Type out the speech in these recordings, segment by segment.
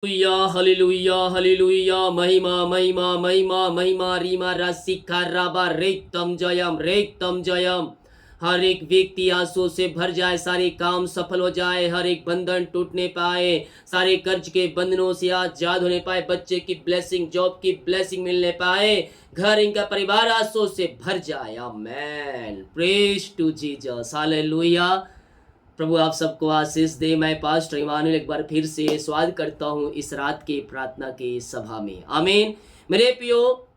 Hallelujah hallelujah hallelujah महिमा महिमा महिमा महिमा रीमा रासिका राबा रेतम जयम रेतम जयम। हर एक व्यक्ति आंसू से भर जाए, सारे काम सफल हो जाए, हर एक बंधन टूटने पाए, सारे कर्ज के बंधनों से आजाद होने पाए, बच्चे की ब्लेसिंग, जॉब की ब्लेसिंग मिलने पाए, घर इनका परिवार आंसू से भर जाए। Amen. Praise to Jesus. Hallelujah. प्रभु आप सबको आशीष दे। मैं पास्टर इमानुएल एक बार फिर से स्वागत करता हूँ इस रात के प्रार्थना के सभा में। आमीन। मेरे प्रियो,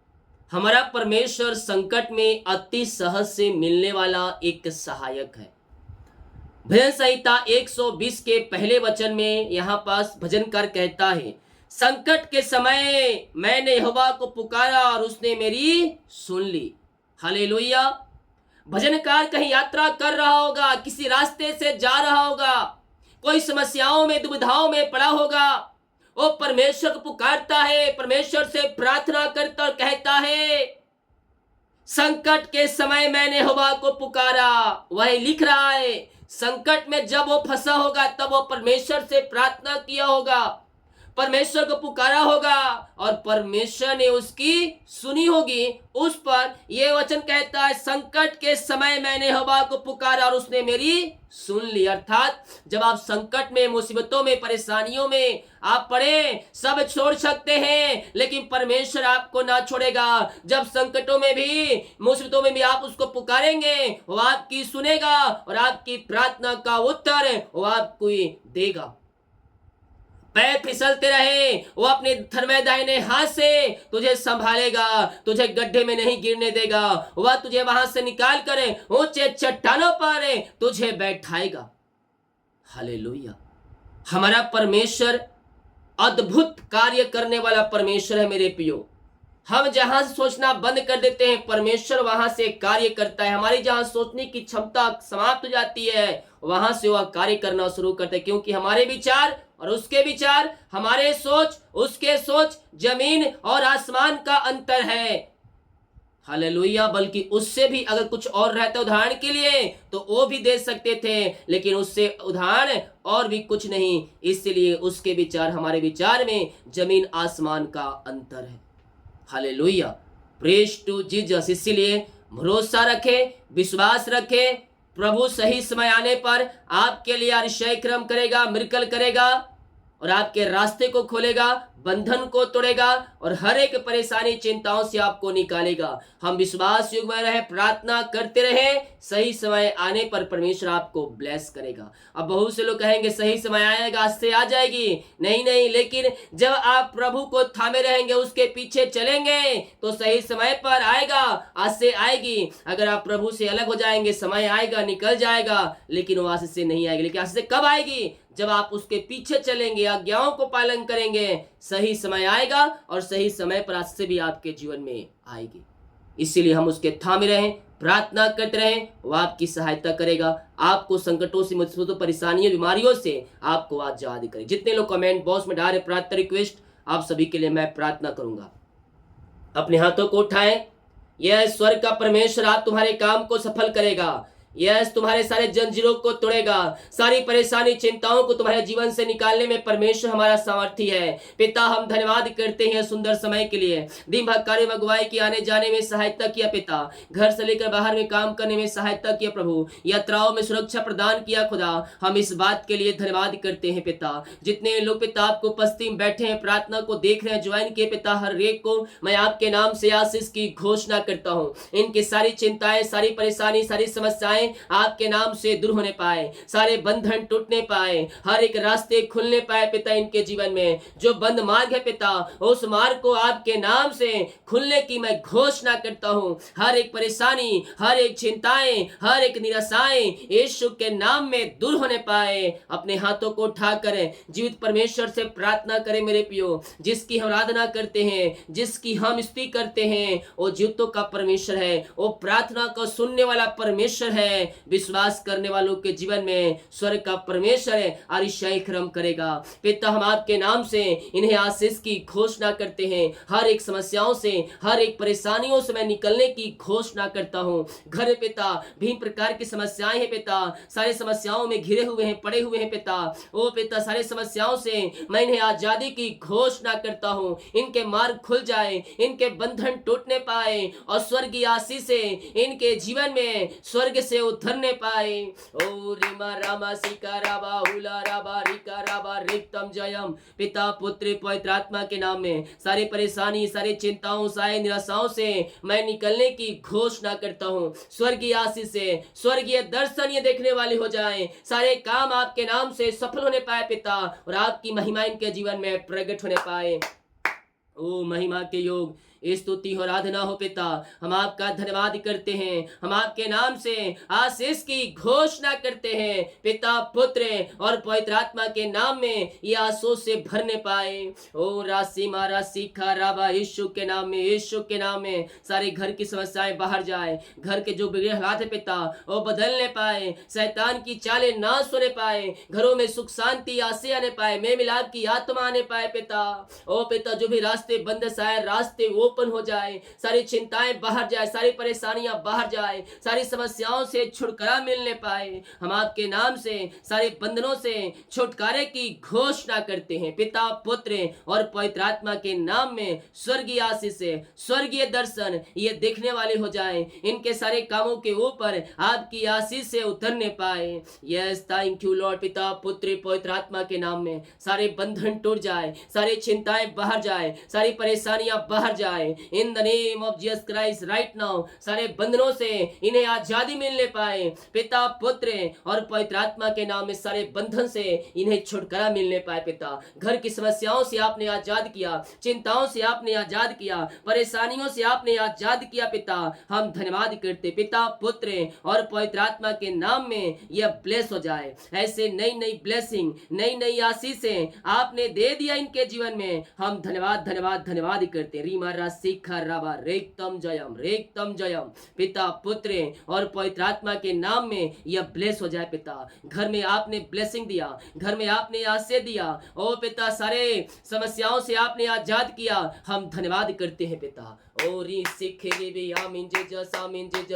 हमारा परमेश्वर संकट में अति सहज से मिलने वाला एक सहायक है। भजन संहिता 120 के पहले वचन में यहाँ पास भजनकार कहता है, संकट के समय मैंने यहोवा को पुकारा और उसने मेरी सुन ली। हालेलुया। भजनकार कहीं यात्रा कर रहा होगा, किसी रास्ते से जा रहा होगा, कोई समस्याओं में दुविधाओं में पड़ा होगा, वो परमेश्वर को पुकारता है, परमेश्वर से प्रार्थना करता और कहता है, संकट के समय मैंने यहोवा को पुकारा। वही लिख रहा है, संकट में जब वो फंसा होगा तब वो परमेश्वर से प्रार्थना किया होगा, परमेश्वर को पुकारा होगा और परमेश्वर ने उसकी सुनी होगी। उस पर यह वचन कहता है, संकट के समय मैंने यहोवा को पुकारा और उसने मेरी सुन ली। अर्थात जब आप संकट में, मुसीबतों में, परेशानियों में आप पड़े, सब छोड़ सकते हैं लेकिन परमेश्वर आपको ना छोड़ेगा। जब संकटों में भी, मुसीबतों में भी आप उसको पुकारेंगे, वो आपकी सुनेगा और आपकी प्रार्थना का उत्तर वो आपको देगा। पैर फिसलते रहे, वो अपने धर्मे दाहिने हाथ से तुझे संभालेगा, तुझे गड्ढे में नहीं गिरने देगा, वह तुझे वहां से निकाल कर ऊंचे चट्टानों पर तुझे बैठाएगा। हालेलुया। हमारा परमेश्वर अद्भुत कार्य करने वाला परमेश्वर है मेरे प्रियो। हम जहां सोचना बंद कर देते हैं, परमेश्वर वहां से कार्य करता है। हमारी जहां सोचने की क्षमता समाप्त हो जाती है, वहां से वह कार्य करना शुरू करता है, क्योंकि हमारे विचार और उसके विचार, हमारे सोच उसके सोच, जमीन और आसमान का अंतर है। हालेलुया। बल्कि उससे भी अगर कुछ और रहता उदाहरण के लिए तो वो भी दे सकते थे, लेकिन उससे उदाहरण और भी कुछ नहीं। इसलिए उसके विचार, हमारे विचार में जमीन आसमान का अंतर है। हालेलुया। Praise to Jesus. इसीलिए भरोसा रखे, विश्वास रखे, प्रभु सही समय आने पर आपके लिए आश्चर्य क्रम करेगा, मिरेकल करेगा और आपके रास्ते को खोलेगा, बंधन को तोड़ेगा और हर एक परेशानी, चिंताओं से आपको निकालेगा। हम विश्वास युग में रहे, प्रार्थना करते रहे, सही समय आने पर परमेश्वर आपको ब्लेस करेगा। अब बहुत से लोग कहेंगे सही समय आएगा, आज से आ जाएगी। नहीं नहीं, लेकिन जब आप प्रभु को थामे रहेंगे, उसके पीछे चलेंगे तो सही समय पर आएगा, आज से आएगी। अगर आप प्रभु से अलग हो जाएंगे, समय आएगा, निकल जाएगा, लेकिन वो आज से नहीं आएगी। लेकिन आज से कब आएगी? जब आप उसके पीछे चलेंगे, आज्ञाओं को पालन करेंगे, सही समय आएगा और सही समय पर आज से भी आपके जीवन में आएगी। इसीलिए हम उसके थामे रहें, प्रार्थना करते रहें, वो आपकी सहायता करेगा, आपको संकटों से, मुसीबतों, परेशानियों, बीमारियों से आपको आजाद करेगा। जितने लोग कमेंट बॉक्स में डाले प्रार्थना रिक्वेस्ट, आप सभी के लिए मैं प्रार्थना करूंगा। अपने हाथों को उठाएं। यह स्वर्ग का परमेश्वर आप तुम्हारे काम को सफल करेगा। यस, तुम्हारे सारे जंजीरों को तोड़ेगा, सारी परेशानी, चिंताओं को तुम्हारे जीवन से निकालने में परमेश्वर हमारा सामर्थी है। पिता, हम धन्यवाद करते हैं सुंदर समय के लिए। दिन भर कार्य में अगुवाई की, आने जाने में सहायता किया पिता, घर से लेकर बाहर में काम करने में सहायता किया प्रभु, यात्राओं में सुरक्षा प्रदान किया खुदा। हम इस बात के लिए धन्यवाद करते हैं पिता। जितने लोग पिता आपको उपस्थिति में बैठे हैं, प्रार्थना को देख रहे हैं, ज्वाइन किए पिता, हर एक को मैं आपके नाम से आशीष की घोषणा करता हूँ। इनकी सारी चिंताएं, सारी परेशानी, सारी समस्याएं आपके नाम से दूर होने पाए, सारे बंधन टूटने पाए, हर एक रास्ते खुलने पाए पिता। इनके जीवन में जो बंद मार्ग है पिता, उस मार्ग को आपके नाम से खुलने की मैं घोषणा करता हूं। हर एक परेशानी, हर एक चिंताएं, हर एक निराशाएं यीशु के नाम में दूर होने पाए। अपने हाथों को उठाकर जीवित परमेश्वर से प्रार्थना करें मेरे प्रियो। जिसकी हम आराधना करते हैं, जिसकी हम स्तुति करते हैं, वो जीवितों का परमेश्वर है, वो प्रार्थना को सुनने वाला परमेश्वर है। है, विश्वास करने वालों के जीवन में स्वर्ग का परमेश्वर है अतिशय कर्म करेगा। पिता, हम आपके नाम से इन्हें आशीष की घोषणा करते हैं। हर एक समस्याओं से, हर एक परेशानियों से मैं निकलने की घोषणा करता हूँ। घर पिता भिन्न प्रकार की समस्याएं हैं पिता, सारे समस्याओं में घिरे हुए हैं, पड़े हुए हैं पिता। ओ पिता, सारे समस्याओं से मैं इन्हें आजादी की घोषणा करता हूँ। इनके मार्ग खुल जाए, इनके बंधन टूटने पाए और स्वर्गीय आशीष से इनके जीवन में स्वर्ग से उतरने पाए। ओ रिमा रामा सिका राबा हुला राबा रिका राबा रिक्तम जयम। पिता, पुत्र, पवित्र आत्मा के नाम में सारी परेशानी, सारी चिंताओं, सारी निराशाओं से मैं निकलने की घोषणा करता हूँ। स्वर्गीय आशीष से स्वर्गीय दर्शन ये देखने वाले हो जाएं, सारे काम आपके नाम से सफल होने पाए पिता, और आपकी महिमा इनके जीवन में प्रकट होने पाए। ओ महिमा के योग स्तुति हो, आराधना हो पिता। हम आपका धन्यवाद करते हैं, हम आपके नाम से आशीष की घोषणा करते हैं पिता, पुत्र और पवित्र आत्मा के नाम में ये आशीष से भरने पाए। ओ राशि मारा सीखा राबा, यीशु के नाम में, यीशु के नाम में सारे घर की समस्याएं बाहर जाए, घर के जो बिगड़े हालात है पिता वो बदलने पाए, शैतान की चालें नाश होने पाए, घरों में सुख शांति आसे आने पाए, मेल मिलाप की आत्मा आने पाए पिता। ओ पिता, जो भी रास्ते बंद शायद रास्ते ओपन हो जाए, सारी चिंताएं बाहर जाए, सारी परेशानियां बाहर जाए, सारी समस्याओं से छुटकारा मिलने पाए। हम आपके नाम से सारे बंधनों से छुटकारे की घोषणा करते हैं पिता, पुत्र और पवित्र आत्मा के नाम में। स्वर्गीय आशीष से स्वर्गीय दर्शन ये देखने वाले हो जाएं, इनके सारे कामों के ऊपर आपकी आशीष से उतरने पाए। Yes, thank you Lord. पिता, पुत्र, पवित्र आत्मा के नाम में सारे बंधन टूट जाए, सारी चिंताएं बाहर जाए, सारी परेशानियां बाहर जाए in the name of Jesus Christ right now. सारे बंधनों से इन्हें आजादी मिलने पाए पिता, पुत्र और पवित्र आत्मा के नाम में। सारे बंधन से इन्हें छुटकारा मिलने पाए पिता। घर की समस्याओं से आपने आजाद किया, चिंताओं से आपने आजाद किया, परेशानियों से आपने आजाद किया पिता। हम धन्यवाद करते पिता, पुत्र और पवित्र आत्मा के नाम में। यह ब्लेस हो जाए, ऐसे नई नई ब्लेसिंग, नई नई आशीषें आपने दे दिया इनके जीवन में। हम धन्यवाद धन्यवाद धन्यवाद करते। रीमा सीखा राबा रेक्तम जयम, रेक्तम जयम। पिता, पुत्र और पवित्र आत्मा के नाम में यह ब्लेस हो जाए पिता। घर में आपने ब्लेसिंग दिया, घर में आपने आशीष दिया। ओ पिता, सारे समस्याओं से आपने आजाद किया। हम धन्यवाद करते हैं पिता। और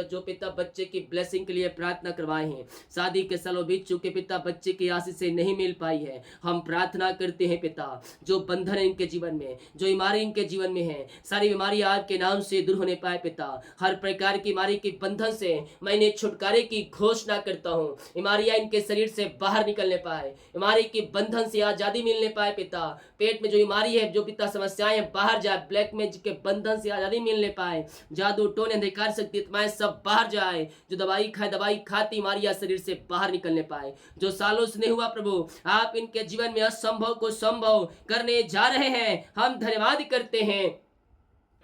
जो पिता बच्चे की ब्लेसिंग के लिए प्रार्थना करवाए हैं, शादी के सालों बीत चुके पिता, बच्चे की आशीष से नहीं मिल पाई है, हम प्रार्थना करते हैं पिता। जो बंधन है इनके जीवन में, जो बीमारी इनके जीवन में है, सारी बीमारी आपके नाम से दूर होने पाए पिता। हर प्रकार की बीमारी के बंधन से मैंने छुटकारे की घोषणा करता हूँ। बीमारियां इनके शरीर से बाहर निकलने पाए, बीमारी के बंधन से आजादी मिलने पाए पिता। पेट में जो बीमारी है, जो पिता समस्याएं बाहर जाए, ब्लैक मैजिक के बंधन से आजादी मिलने पाए। जादू टोने अंधकार शक्ति आत्माएं सब बाहर जाए। जो दवाई खाए, दवाई खाती बीमारियां शरीर से बाहर निकलने पाए। जो सालों से नहीं हुआ प्रभु, आप इनके जीवन में असंभव को संभव करने जा रहे हैं। हम धन्यवाद करते हैं।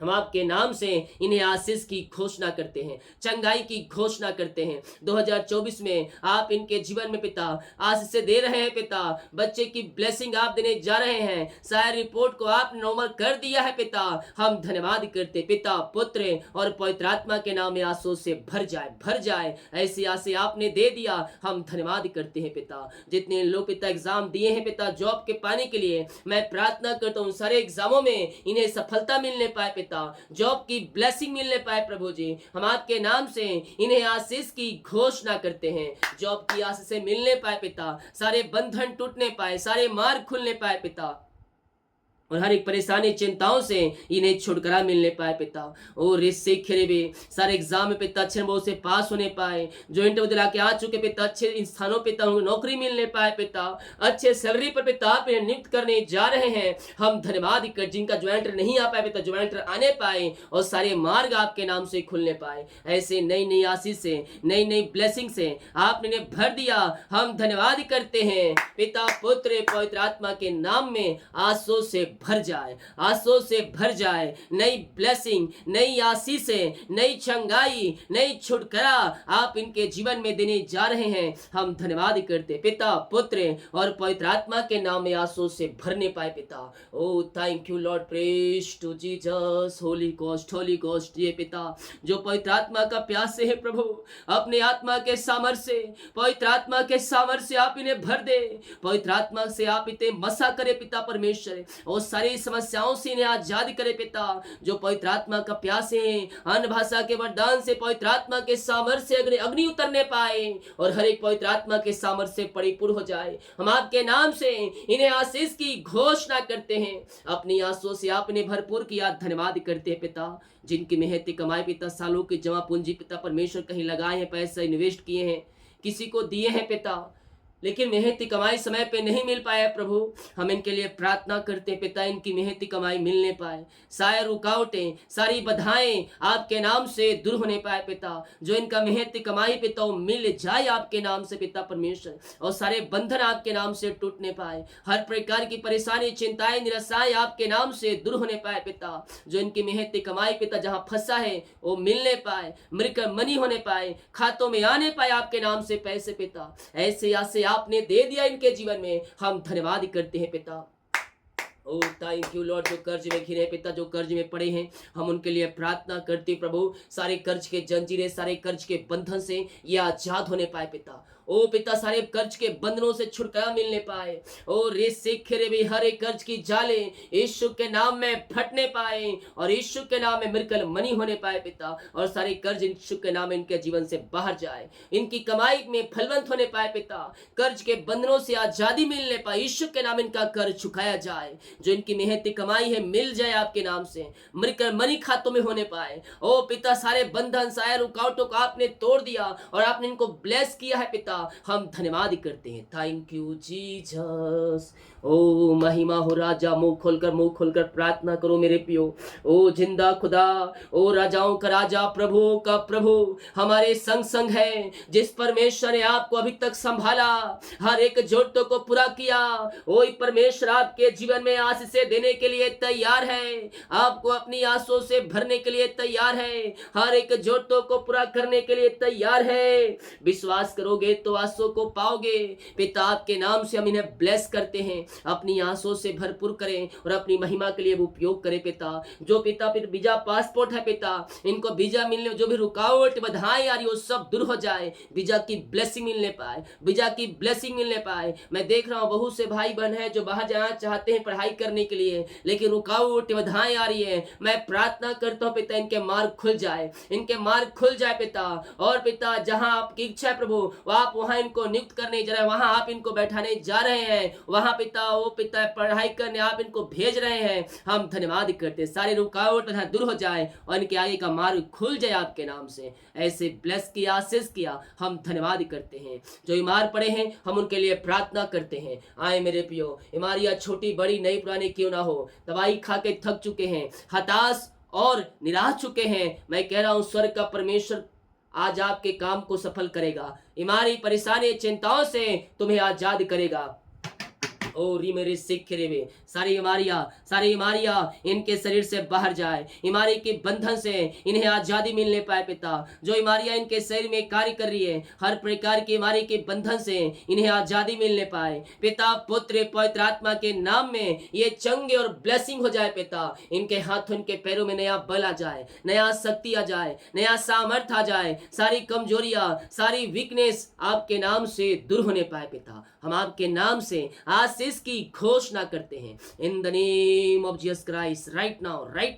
हम आपके नाम से इन्हें आशीष की घोषणा करते हैं, चंगाई की घोषणा करते हैं। 2024 में आप इनके जीवन में पिता आशीष से दे रहे हैं पिता। बच्चे की ब्लेसिंग आप देने जा रहे हैं। सारी रिपोर्ट को आप नॉर्मल कर दिया है पिता। हम धन्यवाद करते पिता, पुत्र और पवित्र आत्मा के नाम में आशीष से भर जाए, भर जाए। ऐसी आशीष आपने दे दिया, हम धन्यवाद करते हैं पिता। जितने लोग पिता एग्जाम दिए हैं पिता जॉब के पाने के लिए, मैं प्रार्थना करता हूँ सारे एग्जामों में इन्हें सफलता मिलने पाए पिता, जॉब की ब्लेसिंग मिलने पाए प्रभु जी। हम आपके नाम से इन्हें आशीष की घोषणा करते हैं। जॉब की आशीष से मिलने पाए पिता, सारे बंधन टूटने पाए, सारे मार्ग खुलने पाए पिता, और हर एक परेशानी चिंताओं से इन्हें छुटकारा मिलने पाए पिता। और इससे खेरे भी सारे एग्जाम में पिता अच्छे नंबरों से पास होने पाए। जो इंटरव्यू दिला के आ चुके पिता, अच्छे स्थानों पिता उनको नौकरी मिलने पाए पिता। अच्छे सैलरी पर पिता आप इन्हें नियुक्त करने जा रहे हैं। हम धन्यवाद कर, जिनका ज्वाइंटर नहीं आ पाए पिता ज्वाइंटर आने पाए और सारे मार्ग आपके नाम से खुलने पाए। ऐसे नई नई आशीष से, नई नई ब्लेसिंग से आपने इन्हें भर दिया। हम धन्यवाद करते हैं पिता, पुत्र, पवित्र आत्मा के नाम में आशीष से भर जाए, आंसू से भर जाए। नई ब्लेसिंग, नई आशीषें, नई चंगाई, नई छुटकारा आप इनके जीवन में देने जा रहे हैं। हम धन्यवाद करते पिता, पुत्र और पवित्र आत्मा के नाम में आंसू से भरने पाए पिता। Oh thank you Lord, praise to Jesus, Holy Ghost ये पिता जो पवित्र आत्मा का प्यासे है प्रभु, अपने आत्मा के सामर्थ्य से, पवित्र आत्मा के सामर्थ्य से आप इन्हें भर दे। पवित्र आत्मा से आप इन्हें मसा करे पिता परमेश्वर, और सारी समस्याओं से इन्हें आजाद करे पिता। जो पवित्र आत्मा का प्यासे हैं, अन्य भाषा के वरदान से पवित्र आत्मा के सामर्थ्य से अग्नि उतरने पाए और हर एक पवित्र आत्मा के सामर्थ्य से परिपूर्ण हो जाए। हम आपके नाम से इन्हें आशीष की घोषणा करते हैं। अपनी आंसुओं से आपने भरपूर किया, धन्यवाद करते हैं पिता। जिनकी मेहनती कमाई पिता, सालों की जमा पूंजी पिता परमेश्वर, कहीं लगाए हैं, पैसे इन्वेस्ट किए हैं, किसी को दिए हैं पिता, लेकिन मेहनती कमाई समय पे नहीं मिल पाया प्रभु, हम इनके लिए प्रार्थना करते हैं पिता, इनकी मेहनती कमाई मिलने पाए। सारी रुकावटें, सारी बाधाएं आपके नाम से दूर होने पाए पिता। जो इनका मेहनती कमाई पिता वो मिल जाए आपके नाम से पिता परमेश्वर, और सारे बंधन आपके नाम से टूटने पाए। हर प्रकार की परेशानी, चिंताएं, निराशाएं आपके नाम से दूर होने पाए पिता। जो इनकी मेहनती कमाई पिता जहां फंसा है वो मिलने पाए, मृकर मनी होने पाए, खातों में आने पाए आपके नाम से पैसे पिता। ऐसे आसे आपने दे दिया इनके जीवन में, हम धन्यवाद करते हैं पिता। ओ थैंक यू लॉर्ड, जो कर्ज में घिरे पिता, जो कर्ज में पड़े हैं, हम उनके लिए प्रार्थना करते प्रभु। सारे कर्ज के जंजीरें, सारे कर्ज के बंधन से ये आजाद होने पाए पिता। ओ पिता, सारे कर्ज के बंधनों से छुटकारा मिलने पाए। ओ रे सिखरे भी हर एक कर्ज की जाले यीशु के नाम में फटने पाए, और यीशु के नाम में मिरकल मनी होने पाए पिता। और सारे कर्ज यीशु के नाम में इनके जीवन से बाहर जाए, इनकी कमाई में फलवंत होने पाए पिता। कर्ज के बंधनों से आजादी मिलने पाए, यीशु के नाम इनका कर्ज चुकाया जाए। जो इनकी मेहनती कमाई है मिल जाए आपके नाम से, मिरकल मनी खातों में होने पाए। ओ पिता, सारे बंधन, सारे रुकावटों को आपने तोड़ दिया और आपने इनको ब्लेस किया है पिता। हम धन्यवाद करते हैं। Thank you Jesus. ओ महिमा हो राजा, मुंह खोलकर प्रार्थना करो मेरे पियो। ओ जिंदा खुदा, ओ राजाओं का राजा, प्रभुओं का प्रभु हमारे संग संग है, जिस परमेश्वर ने आपको अभी तक संभाला, हर एक जरूरतों को पूरा किया। ओ परमेश्वर आपके जीवन में आशीषें देने के लिए तैयार है, आपको अपनी आंसुओं से भरने के लिए तैयार है, हर एक जरूरतों को पूरा करने के लिए तैयार है। विश्वास करोगे तो आंसुओं को पाओगे। पिता, आपके नाम से हम इन्हें ब्लेस करते हैं, अपनी आंसुओं से भरपूर करें और अपनी महिमा के लिए उपयोग करें पिता। जो पिता फिर वीजा पासपोर्ट है पिता, इनको वीजा मिलने में जो भी रुकावट बाधाएं आ रही वो सब दूर हो जाए, वीजा की ब्लेसिंग मिलने पाए, वीजा की ब्लेसिंग मिलने पाए। मैं देख रहा हूँ बहुत से भाई बहन है जो बाहर जाना चाहते हैं पढ़ाई करने के लिए, लेकिन रुकावट बाधाएं आ रही है। मैं प्रार्थना करता हूँ पिता, इनके मार्ग खुल जाए, इनके मार्ग खुल जाए पिता। और पिता, जहां आपकी इच्छा है प्रभु, आप वहां इनको नियुक्त करने जा रहे हैं, वहां आप इनको बैठाने जा रहे हैं, वहां पिता वो पिता पढ़ाई करने आप इनको भेज रहे हैं। हम धन्यवाद करते हैं, सारे रुकावट दूर हो जाए और इनके आगे का मार्ग खुल जाए आपके नाम से। ऐसे ब्लेस किया, आशीष किया, हम धन्यवाद करते हैं। जो बीमार पड़े हैं हम उनके लिए प्रार्थना करते हैं। आए मेरे पियो, बीमारियां छोटी बड़ी नई पुरानी क्यों ना हो, दवाई खा के थक चुके हैं, हताश और निराश चुके हैं, मैं कह रहा हूं स्वर्ग का परमेश्वर आज आपके काम को सफल करेगा। बीमारी, परेशानी, चिंताओं से तुम्हें आजाद करेगा। ओ री मेरे सिख रे, सारी बीमारियां इनके शरीर से बाहर जाए, बीमारी के बंधन से इन्हें आजादी मिलने पाए पिता। जो बीमारियां इनके शरीर में कार्य कर रही है, हर प्रकार की बीमारी के बंधन से इन्हें आजादी मिलने पाए पिता। पुत्र पवित्र आत्मा के नाम में ये चंगे और ब्लेसिंग हो जाए पिता। इनके हाथों, इनके पैरों में नया बल आ जाए, नया शक्ति आ जाए, नया सामर्थ्य आ जाए, सारी कमजोरियां, सारी वीकनेस आपके नाम से दूर होने पाए पिता। हम आपके नाम से आशीष की घोषणा करते हैं इन the name of Jesus Christ. Right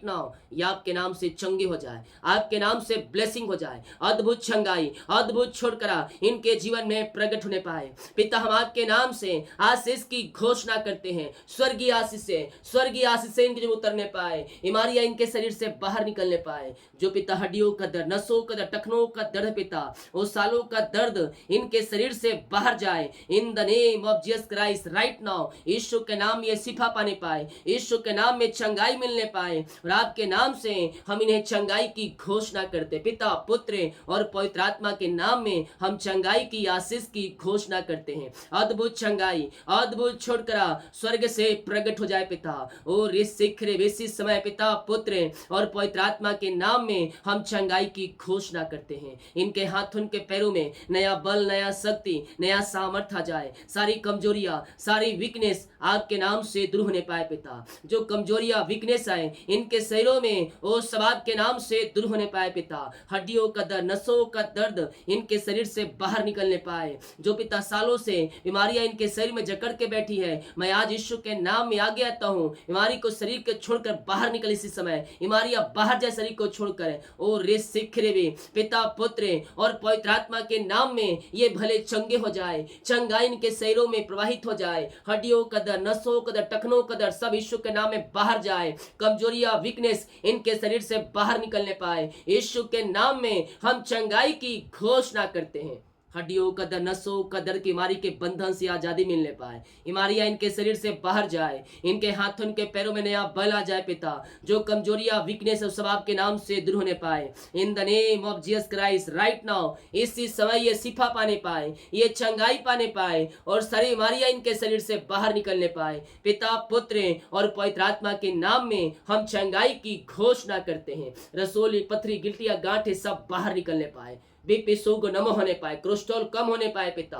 now ये आपके नाम से चंगे हो जाए, आपके नाम से ब्लेसिंग हो जाए, अद्भुत चंगाई, अद्भुत छुटकारा इनके जीवन में प्रकट होने पाए पिता। हम आपके नाम से आशीष की घोषणा करते हैं, स्वर्गीय आशीष इनके जो उतरने पाए, बीमारियां इनके शरीर से बाहर निकलने पाए। जो पिता हड्डियों का दर्द, नसों का दर्द, टखनों का दर्द पिता, वो सालों का दर्द इनके शरीर से बाहर जाए in the name of Jesus Christ. Right now now यीशु के नाम में ये शिफा पाने पाए, यीशु के नाम में चंगाई मिलने पाए, और आपके नाम से हम इन्हें चंगाई की घोषणा करते। पिता, पुत्र और पवित्र आत्मा के नाम में हम चंगाई की आशीष की घोषणा करते हैं। अद्भुत चंगाई, अद्भुत छुटकारा स्वर्ग से प्रकट हो जाए पिता। और इस शिखर इसी समय पिता, पुत्र और पवित्र आत्मा के नाम में हम चंगाई की घोषणा करते हैं। इनके हाथ, उनके पैरों में नया बल, नया शक्ति, नया सामर्थ्य आ जाए। सारी कमजोरियां, सारी वीकनेस आपके नाम से दूर होने पाए पिता। जो कमजोरियां, वीकनेस आए इनके शरीरों में, वो सब आपके नाम से दूर होने पाए पिता। हड्डियों का दर्द, नसों का दर्द इनके शरीर से बाहर निकलने पाए। जो पिता सालों से बीमारियां इनके शरीर में जकड़ के बैठी है, मैं आज यीशु के नाम में आगे आता हूँ। बीमारी को शरीर के छोड़कर बाहर निकल इसी समय, बीमारियां बाहर जाए शरीर को छोड़कर। और रे शिखरे भी पिता, पुत्र और पवित्र आत्मा के नाम में ये भले चंगे हो जाए, चंगाई इनके शरीरों में प्रवाहित हो जाए। हड्डियों का दर्द, नसों का दर्द, टखनों का दर्द सब यीशु के नाम में बाहर जाए। कमजोरियां, वीकनेस इनके शरीर से बाहर निकलने पाए। यीशु के नाम में हम चंगाई की घोषणा करते हैं। हड्डियों का दर्द, नसों का दर्द की बीमारी के बंधन से आजादी मिलने पाए। बीमारियां इनके शरीर से बाहर जाए, इनके हाथों, इनके पैरों में नया बल आ जाए पिता। जो कमजोरियां, वीकनेस है सब आपके नाम से दूर होने पाए। इन the name of Jesus Christ right now इसी समय ये शिफा पाने पाए, ये चंगाई पाने पाए, और सारी बीमारियां इनके शरीर से बाहर निकलने पाए। पिता, पुत्र और पवित्र आत्मा के नाम में हम चंगाई की घोषणा करते हैं। रसोली, पथरी, गिल्टियां, गांठें सब बाहर निकलने पाए। बीपी, शुगर नम होने पाए, कोलेस्ट्रॉल कम होने पाए पिता।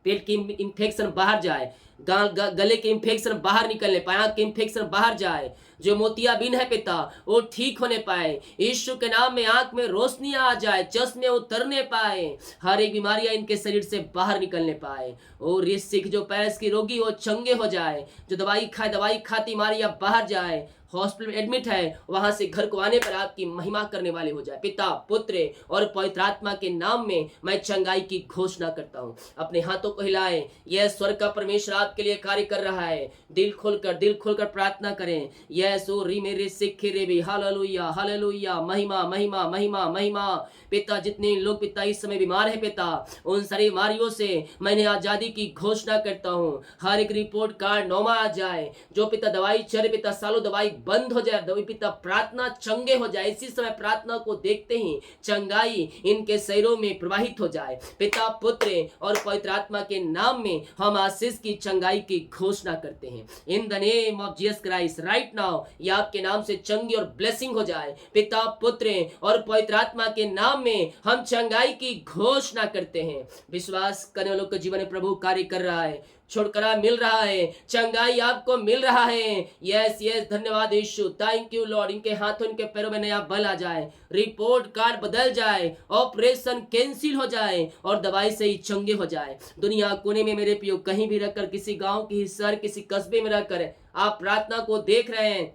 पेट की इंफेक्शन बाहर जाए, गले के इंफेक्शन बाहर निकलने पाए, आंख के इंफेक्शन बाहर जाए। जो मोतियाबिंद है पिता वो ठीक होने पाए। यीशु के नाम में आंख में रोशनी आ जाए, चश्मे उतरने पाए, हर एक बीमारियां इनके शरीर से बाहर निकलने पाए। और ये सिख जो पैरस की रोगी हो चंगे हो जाए, जो दवाई खाती बीमारियां बाहर जाए, हॉस्पिटल में एडमिट है वहां से घर को आने पर आपकी महिमा करने वाले हो जाए। पिता, पुत्र और पवित्र आत्मा के नाम में मैं चंगाई की घोषणा करता हूँ। अपने हाथों को हिलाएं, यह स्वर्ग का परमेश्वर आपके लिए कार्य कर रहा है। दिल खोलकर प्रार्थना करें। यस ओ री मेरे सिखे रे भी, हालेलुया हालेलुया, महिमा महिमा महिमा महिमा। पिता, जितने लोग पिता इस समय बीमार है पिता, उन सारी बीमारियों से मैंने आजादी की घोषणा करता हूँ। हर एक रिपोर्ट कार्ड नौमा आ जाए। जो पिता दवाई चल पिता सालों दवाई बंद हो जाए, दवाई पिता प्रार्थना चंगे हो जाए। इसी समय प्रार्थना को देखते ही चंगाई इनके शरीरों में प्रवाहित हो जाए। पिता, पुत्र और पवित्र आत्मा के नाम में हम आशीष की चंगाई की घोषणा करते हैं। इन the name of Jesus Christ right now ये आपके नाम से चंगी और ब्लेसिंग हो जाए। पिता, पुत्र और पवित्र आत्मा के नाम में हम चंगाई की घोषणा करते हैं। विश्वास करने वालों के जीवन में प्रभु कार्य कर रहा है, छुटकारा मिल रहा है, चंगाई आपको मिल रहा है। यस यस, धन्यवाद यीशु, थैंक यू लॉर्ड। इनके हाथों, इनके पैरों में नया बल आ जाए, रिपोर्ट कार्ड बदल जाए, ऑपरेशन कैंसिल हो जाए और दवाई से ही चंगे हो जाए। दुनिया कोने में मेरे पियो कहीं भी रहकर, किसी गांव, किसी शहर, किसी कस्बे में रहकर आप प्रार्थना को देख रहे हैं,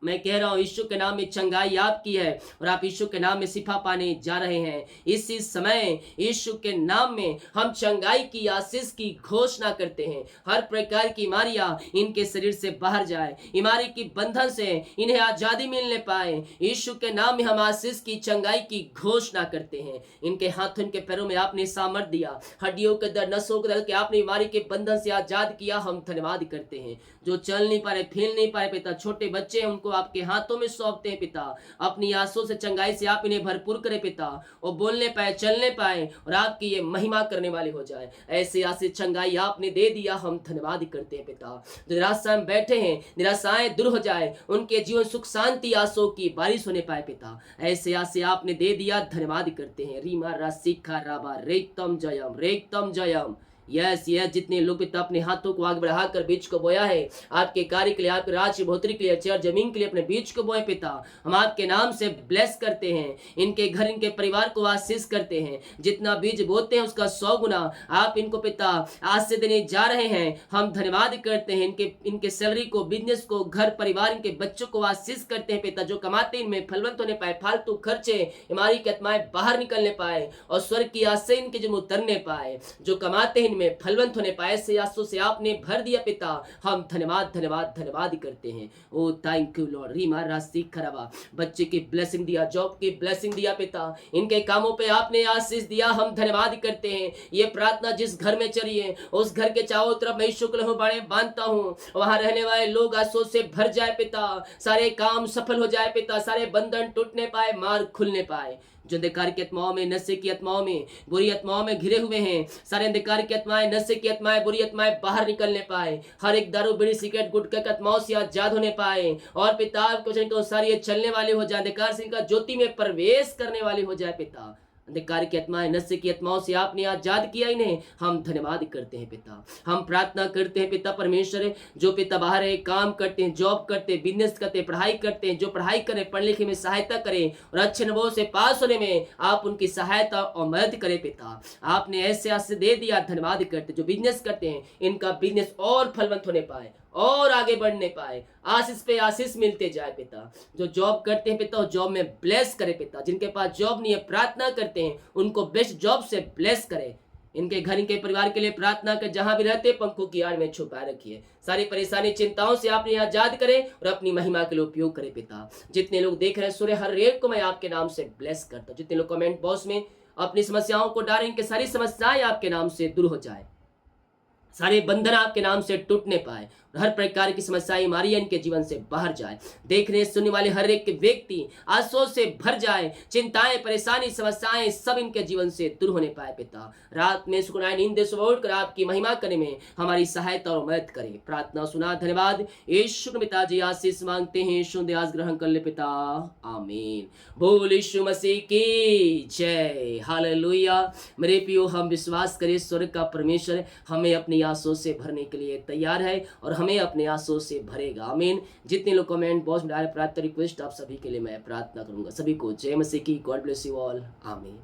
मैं कह रहा हूं यीशु के नाम में चंगाई आपकी है और आप यीशु के नाम में शिफा पाने जा रहे हैं। इसी समय यीशु के नाम में हम चंगाई की आशीष की घोषणा करते हैं। हर प्रकार की बीमारियां इनके शरीर से बाहर जाए, बीमारी की बंधन से इन्हें आजादी मिलने पाए। यीशु के नाम में हम आशीष की चंगाई की घोषणा करते हैं। इनके हाथों, इनके पैरों में आपने सामर्थ दिया, हड्डियों के दर्द, नसों के दर्द के आपने बीमारी के बंधन से आजाद किया। हम धन्यवाद करते हैं। जो चल नहीं पा रहे, फैल नहीं पाए पिता, छोटे बच्चे हैं, उनको आपके हाथों में सौंपते हैं पिता। अपनी आंसुओं से चंगाई से आप इन्हें भरपूर करें पिता, वो बोलने पाए, चलने पाए और आपकी ये महिमा करने वाले हो जाए। ऐसे आशीष चंगाई आपने दे दिया, हम धन्यवाद करते हैं पिता। जो निराशा में बैठे हैं, निराशाएं दूर हो जाए, उनके जीवन सुख शांति आंसुओं की बारिश होने पाए पिता। ऐसे आशीष आपने दे दिया, धन्यवाद करते हैं। रीमा राशिखा राबा रेतम जयम रेतम जयम। यस यस, जितने लोग पिता अपने हाथों को आगे बढ़ाकर बीज को बोया है आपके कार्य के लिए, आपके राज्य भौतिक के लिए, चेयर जमीन के लिए अपने बीज को बोए पिता, हम आपके नाम से ब्लेस करते हैं। इनके घर, इनके परिवार को आशीष करते हैं। जितना बीज बोते हैं उसका 100 गुना आप इनको पिता आज से देने जा रहे हैं। हम धन्यवाद करते हैं। इनके सैलरी को, बिजनेस को, घर परिवार, इनके बच्चों को आशीष करते हैं पिता। जो कमाते इनमें फलवंत होने पाए, फालतू खर्चे, बीमारी की आत्माएं बाहर निकलने पाए और स्वर्ग की आशीष इनके जिम्मे उतरने पाए। जो कमाते हैं इनमें फलवंत होने पाए, ऐसे आंसू से आपने भर दिया पिता। हम धन्यवाद धन्यवाद धन्यवाद करते हैं। ओ थैंक यू लॉर्ड। रीमा राशि खराबा, बच्चे की ब्लेसिंग दिया, जॉब की ब्लेसिंग दिया पिता, इनके कामों पे आपने आशीष दिया, हम धन्यवाद करते हैं। ये प्रार्थना जिस घर में चली है, उस घर के चारों तरफ मैं शुक्ल हूँ बड़े बांधता हूँ, वहां रहने वाले लोग आंसू से भर जाए पिता, सारे काम सफल हो जाए पिता, सारे बंधन टूटने पाए, मार्ग खुलने पाए। जो अंधकार की आत्माओं में, नशे की आत्माओं में, बुरी आत्माओं में घिरे हुए हैं, सारे अंधकार की आत्माएं, नशे की आत्माएं, बुरी आत्माएं बाहर निकलने पाए, हर एक दारू बीड़ी सिगरेट गुटखा की आत्माओं से आजाद होने पाए, और पिता के अनुसार ये चलने वाले हो जाए, अंधकार से इनका ज्योति में प्रवेश करने वाले हो जाए पिता। अंधकार की आत्माएं, नशे की आत्माओं से आपने आजाद किया इन्हें, हम धन्यवाद करते हैं पिता। हम प्रार्थना करते हैं पिता परमेश्वर, जो पिता बाहर है, काम करते हैं, जॉब करते हैं, बिजनेस करते हैं, पढ़ाई करते हैं, जो पढ़ाई करें, पढ़ने लिखे में सहायता करें और अच्छे नंबरों से पास होने में आप उनकी सहायता और मदद करें पिता। आपने ऐसे आशीष दे दिया, धन्यवाद करते। जो बिजनेस करते हैं, इनका बिजनेस और फलवंत होने पाए और आगे बढ़ने पाए, आशीष पे आशीष मिलते जाए पिता। जो जॉब करते हैं पिता, जॉब में ब्लेस करे पिता। जिनके पास जॉब नहीं है, प्रार्थना करते हैं, उनको बेस्ट जॉब से ब्लेस करे। इनके घर, इनके परिवार के लिए प्रार्थना कर, जहां भी रहते पंखों की आड़ में छुपाए रखिए। सारी परेशानी चिंताओं से आपने आजाद करे और अपनी महिमा के लिए उपयोग करे पिता। जितने लोग देख रहे हैं सूर्य, हर एक को मैं आपके नाम से ब्लेस करता हूं। जितने लोग कमेंट बॉक्स में अपनी समस्याओं को डालें, इनकी सारी समस्याएं आपके नाम से दूर हो जाए, सारे बंधन आपके नाम से टूटने पाए, हर प्रकार की समस्याएं मारिया इनके जीवन से बाहर जाए। देखने सुनने वाले हर एक व्यक्ति आंसुओं से भर जाए, चिंताएं, परेशानी, समस्याएं सब इनके जीवन से दूर होने पाए पिता। रात में सुकुनाए नींद से उठकर आपकी महिमा करने में हमारी सहायता और मदद करें। प्रार्थना सुना, धन्यवाद। यीशु पिताजी आशीष मांगते हैं, यीशु दयास ग्रहण कर ले पिता, आमीन। बोल यीशु मसीह की जय, हालेलुया। मेरे प्रियो, हम विश्वास करें स्वर्ग का परमेश्वर हमें अपनी आंसुओं से भरने के लिए तैयार है और हमें अपने आंसुओं से भरेगा, आमीन। जितने लोग कमेंट बॉक्स में डाले प्रार्थना रिक्वेस्ट, आप सभी के लिए मैं प्रार्थना करूंगा। सभी को जय मसीह की। गॉड ब्लेस यू ऑल, आमीन।